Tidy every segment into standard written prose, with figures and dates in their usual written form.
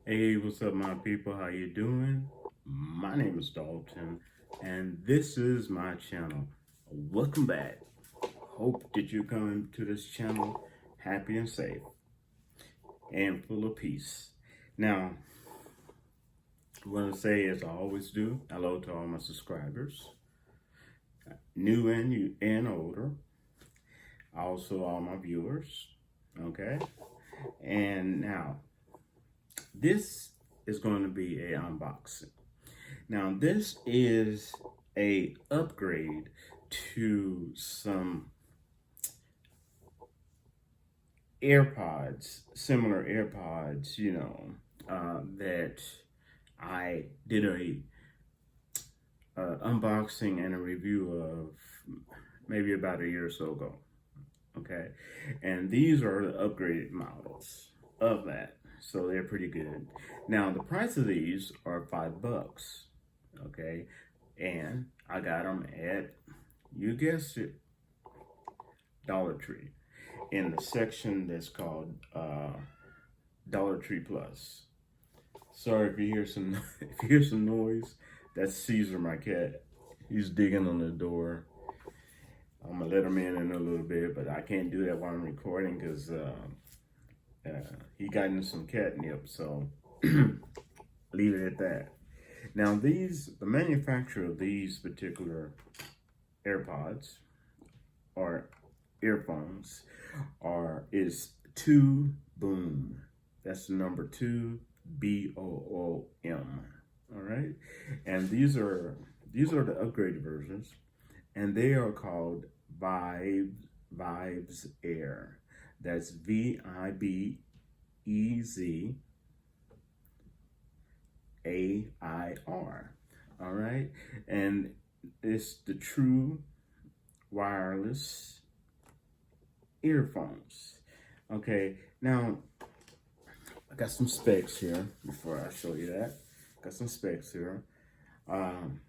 Hey, what's up, my people? How you doing? My name is Dalton, and this is my channel. Welcome back. Hope that you're coming to this channel happy and safe and full of peace. Now, I want to say, as I always do, hello to all my subscribers, new and older. Also, all my viewers. Okay, and now this is going to be a unboxing. Now, this is a upgrade to some AirPods, similar AirPods, that I did a unboxing and a review of maybe about a year or so ago. Okay, and these are the upgraded models of that, so they're pretty good. Now, the price of these are $5. Okay, and I got them at, you guessed it, Dollar Tree, in the section that's called Dollar Tree Plus. Sorry if you hear some if you hear some noise. That's Caesar, my cat. He's digging on the door. I'm gonna let him in a little bit, but I can't do that while I'm recording because he got into some catnip. So leave it at that. Now, the manufacturer of these particular AirPods or earphones is 2Boom. That's the number 2BOOM. All right, and these are the upgraded versions, and they are called Vibez Air. That's VIBEZAIR. All right, and it's the true wireless earphones. Okay, now I got some specs here before I show you that. Got some specs here. Um,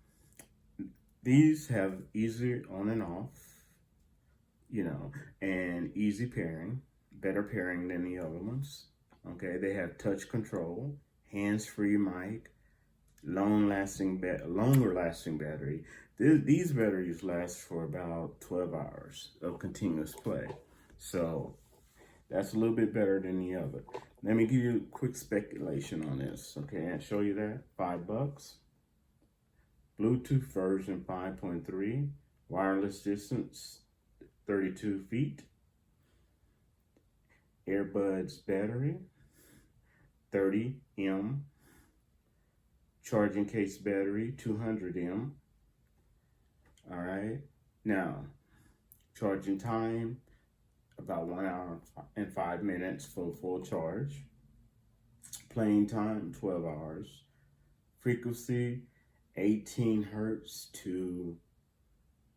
these have easy on and off, and easy pairing, better pairing than the other ones. Okay, they have touch control, hands-free mic, longer lasting battery. These batteries last for about 12 hours of continuous play. So that's a little bit better than the other. Let me give you a quick speculation on this, okay, and show you that. $5. Bluetooth version 5.3. Wireless distance 32 feet. Earbuds battery 30 mAh. Charging case battery 200 mAh. All right. Now, charging time about 1 hour and 5 minutes for full charge. Playing time 12 hours. Frequency 18 hertz to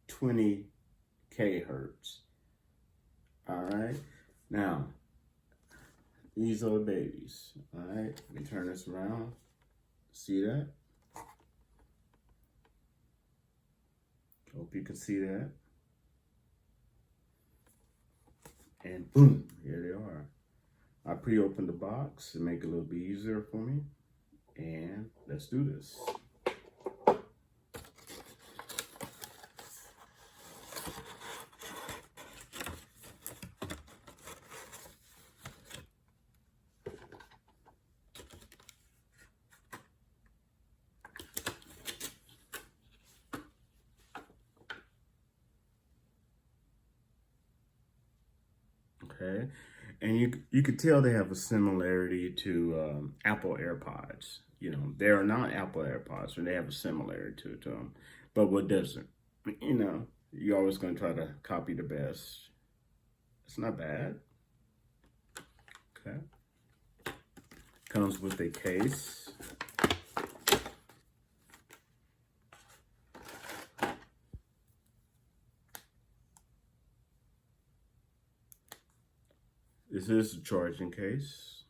20 kHz. All right. Now, these are the babies. All right. Let me turn this around. See that? Hope you can see that. And boom, here they are. I pre-opened the box to make it a little bit easier for me. And let's do this. Okay, and you could tell they have a similarity to Apple AirPods. They are not Apple AirPods, and they have a similarity to them. But what doesn't? You're always going to try to copy the best. It's not bad. Okay, comes with a case. This is the charging case.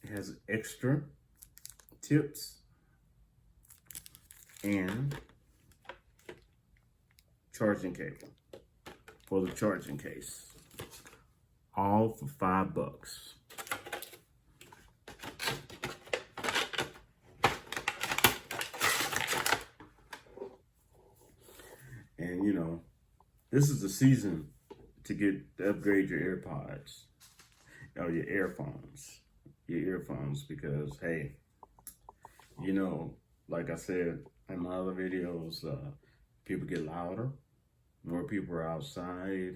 It has extra tips and charging cable for the charging case. All for $5. And you know, this is the season to upgrade your AirPods or your earphones, because hey, you know, like I said in my other videos, people get louder, more people are outside.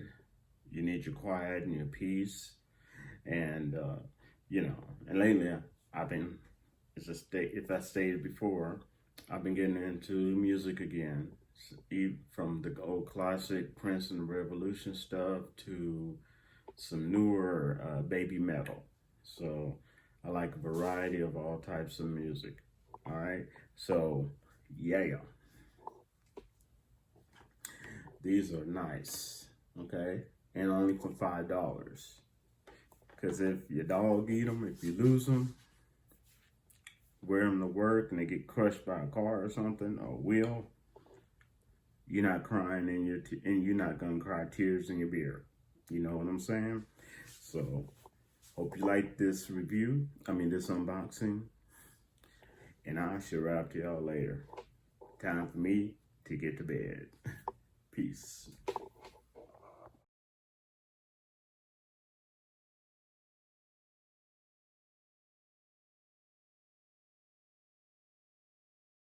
You need your quiet and your peace. And you know, and lately I've been, if I stated before, I've been getting into music again, from the old classic Prince and the Revolution stuff to some newer baby metal. So I like a variety of all types of music. All right, so yeah, these are nice, okay, and only for $5. Because if your dog eat them, if you lose them, wear them to work and they get crushed by a car or something, or wheel, you're not crying and you're not gonna cry tears in your beer. You know what I'm saying? So hope you like this review. This unboxing, and I shall wrap to y'all later. Time for me to get to bed. Peace.